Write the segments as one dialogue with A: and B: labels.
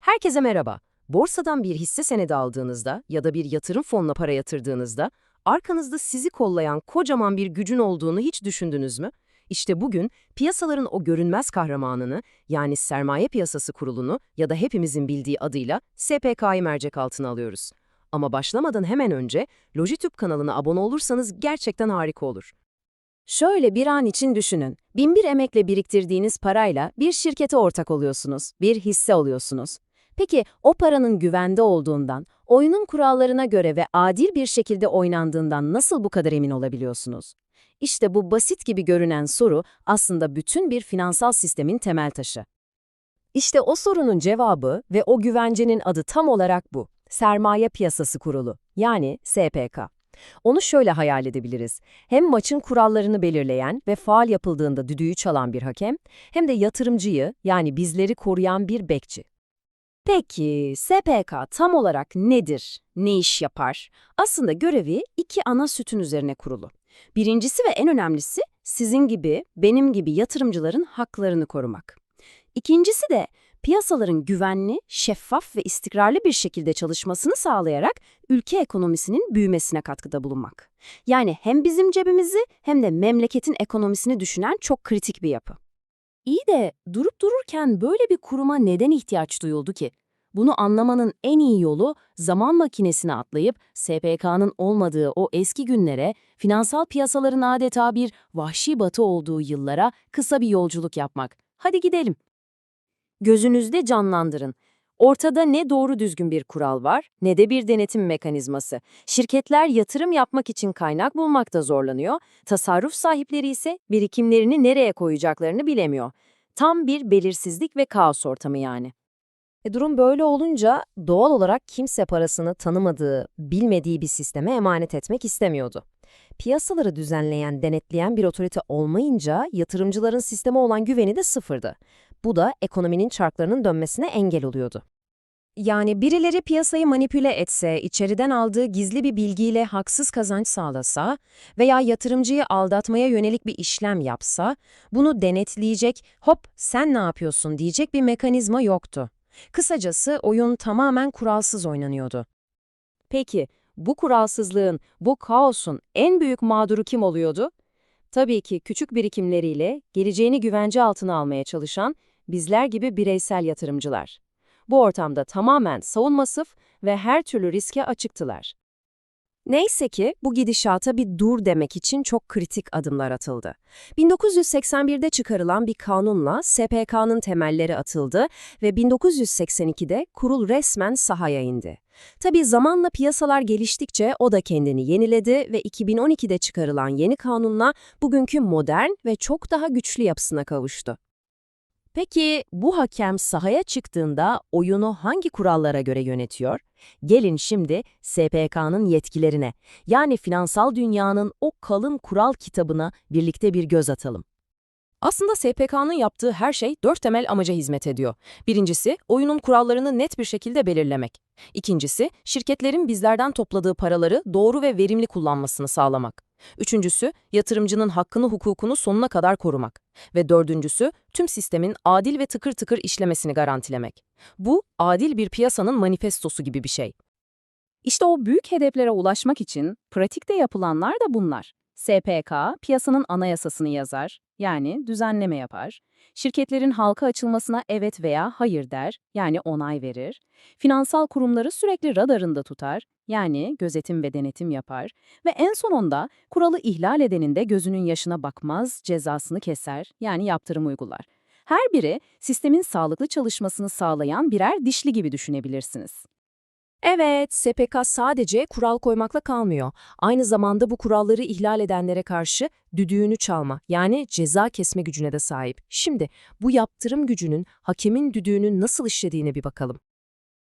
A: Herkese merhaba. Borsadan bir hisse senedi aldığınızda ya da bir yatırım fonuna para yatırdığınızda arkanızda sizi kollayan kocaman bir gücün olduğunu hiç düşündünüz mü? İşte bugün piyasaların o görünmez kahramanını, yani Sermaye Piyasası Kurulu'nu ya da hepimizin bildiği adıyla SPK'yı mercek altına alıyoruz. Ama başlamadan hemen önce Lojitürk kanalına abone olursanız gerçekten harika olur. Şöyle bir an için düşünün. Binbir emekle biriktirdiğiniz parayla bir şirkete ortak oluyorsunuz, bir hisse oluyorsunuz. Peki o paranın güvende olduğundan, oyunun kurallarına göre ve adil bir şekilde oynandığından nasıl bu kadar emin olabiliyorsunuz? İşte bu basit gibi görünen soru aslında bütün bir finansal sistemin temel taşı. İşte o sorunun cevabı ve o güvencenin adı tam olarak bu. Sermaye Piyasası Kurulu, yani SPK. Onu şöyle hayal edebiliriz. Hem maçın kurallarını belirleyen ve faul yapıldığında düdüğü çalan bir hakem, hem de yatırımcıyı, yani bizleri koruyan bir bekçi. Peki, SPK tam olarak nedir? Ne iş yapar? Aslında görevi iki ana sütun üzerine kurulu. Birincisi ve en önemlisi sizin gibi, benim gibi yatırımcıların haklarını korumak. İkincisi de piyasaların güvenli, şeffaf ve istikrarlı bir şekilde çalışmasını sağlayarak ülke ekonomisinin büyümesine katkıda bulunmak. Yani hem bizim cebimizi hem de memleketin ekonomisini düşünen çok kritik bir yapı. İyi de durup dururken böyle bir kuruma neden ihtiyaç duyuldu ki? Bunu anlamanın en iyi yolu zaman makinesine atlayıp SPK'nın olmadığı o eski günlere, finansal piyasaların adeta bir vahşi batı olduğu yıllara kısa bir yolculuk yapmak. Hadi gidelim. Gözünüzde canlandırın. Ortada ne doğru düzgün bir kural var, ne de bir denetim mekanizması. Şirketler yatırım yapmak için kaynak bulmakta zorlanıyor, tasarruf sahipleri ise birikimlerini nereye koyacaklarını bilemiyor. Tam bir belirsizlik ve kaos ortamı yani. Durum böyle olunca doğal olarak kimse parasını tanımadığı, bilmediği bir sisteme emanet etmek istemiyordu. Piyasaları düzenleyen, denetleyen bir otorite olmayınca yatırımcıların sisteme olan güveni de sıfırdı. Bu da ekonominin çarklarının dönmesine engel oluyordu. Yani birileri piyasayı manipüle etse, içeriden aldığı gizli bir bilgiyle haksız kazanç sağlasa veya yatırımcıyı aldatmaya yönelik bir işlem yapsa, bunu denetleyecek, hop sen ne yapıyorsun diyecek bir mekanizma yoktu. Kısacası oyun tamamen kuralsız oynanıyordu. Peki, bu kuralsızlığın, bu kaosun en büyük mağduru kim oluyordu? Tabii ki küçük birikimleriyle geleceğini güvence altına almaya çalışan bizler gibi bireysel yatırımcılar. Bu ortamda tamamen savunmasız ve her türlü riske açıktılar. Neyse ki bu gidişata bir dur demek için çok kritik adımlar atıldı. 1981'de çıkarılan bir kanunla SPK'nın temelleri atıldı ve 1982'de kurul resmen sahaya indi. Tabii zamanla piyasalar geliştikçe o da kendini yeniledi ve 2012'de çıkarılan yeni kanunla bugünkü modern ve çok daha güçlü yapısına kavuştu. Peki bu hakem sahaya çıktığında oyunu hangi kurallara göre yönetiyor? Gelin şimdi SPK'nın yetkilerine, yani finansal dünyanın o kalın kural kitabına birlikte bir göz atalım. Aslında SPK'nın yaptığı her şey dört temel amaca hizmet ediyor. Birincisi, oyunun kurallarını net bir şekilde belirlemek. İkincisi, şirketlerin bizlerden topladığı paraları doğru ve verimli kullanmasını sağlamak. Üçüncüsü, yatırımcının hakkını hukukunu sonuna kadar korumak. Ve dördüncüsü, tüm sistemin adil ve tıkır tıkır işlemesini garantilemek. Bu, adil bir piyasanın manifestosu gibi bir şey. İşte o büyük hedeflere ulaşmak için pratikte yapılanlar da bunlar. SPK, piyasanın anayasasını yazar, yani düzenleme yapar. Şirketlerin halka açılmasına evet veya hayır der, yani onay verir. Finansal kurumları sürekli radarında tutar, yani gözetim ve denetim yapar. Ve en sonunda kuralı ihlal edenin de gözünün yaşına bakmaz, cezasını keser, yani yaptırım uygular. Her biri sistemin sağlıklı çalışmasını sağlayan birer dişli gibi düşünebilirsiniz. Evet, SPK sadece kural koymakla kalmıyor. Aynı zamanda bu kuralları ihlal edenlere karşı düdüğünü çalma, yani ceza kesme gücüne de sahip. Şimdi bu yaptırım gücünün hakemin düdüğünün nasıl işlediğine bir bakalım.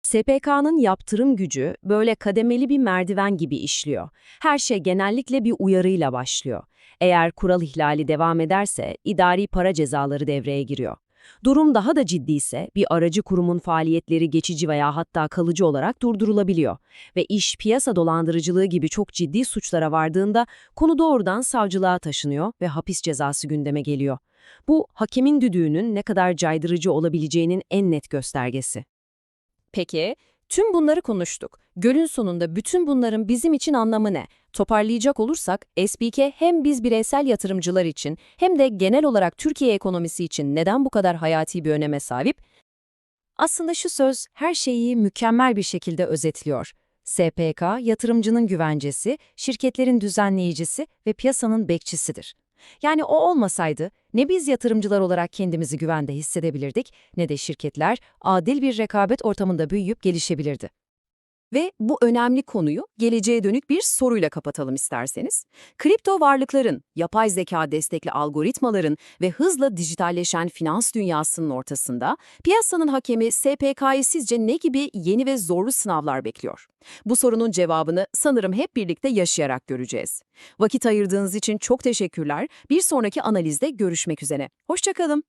A: SPK'nın yaptırım gücü böyle kademeli bir merdiven gibi işliyor. Her şey genellikle bir uyarıyla başlıyor. Eğer kural ihlali devam ederse idari para cezaları devreye giriyor. Durum daha da ciddiyse bir aracı kurumun faaliyetleri geçici veya hatta kalıcı olarak durdurulabiliyor. Ve iş piyasa dolandırıcılığı gibi çok ciddi suçlara vardığında konu doğrudan savcılığa taşınıyor ve hapis cezası gündeme geliyor. Bu hakemin düdüğünün ne kadar caydırıcı olabileceğinin en net göstergesi.
B: Peki, tüm bunları konuştuk. Gölün sonunda bütün bunların bizim için anlamı ne? Toparlayacak olursak, SBK hem biz bireysel yatırımcılar için hem de genel olarak Türkiye ekonomisi için neden bu kadar hayati bir öneme sahip? Aslında şu söz her şeyi mükemmel bir şekilde özetliyor. SPK, yatırımcının güvencesi, şirketlerin düzenleyicisi ve piyasanın bekçisidir. Yani o olmasaydı ne biz yatırımcılar olarak kendimizi güvende hissedebilirdik ne de şirketler adil bir rekabet ortamında büyüyüp gelişebilirdi.
A: Ve bu önemli konuyu geleceğe dönük bir soruyla kapatalım isterseniz. Kripto varlıkların, yapay zeka destekli algoritmaların ve hızla dijitalleşen finans dünyasının ortasında piyasanın hakemi SPK'yı sizce ne gibi yeni ve zorlu sınavlar bekliyor? Bu sorunun cevabını sanırım hep birlikte yaşayarak göreceğiz. Vakit ayırdığınız için çok teşekkürler. Bir sonraki analizde görüşmek üzere. Hoşça kalın.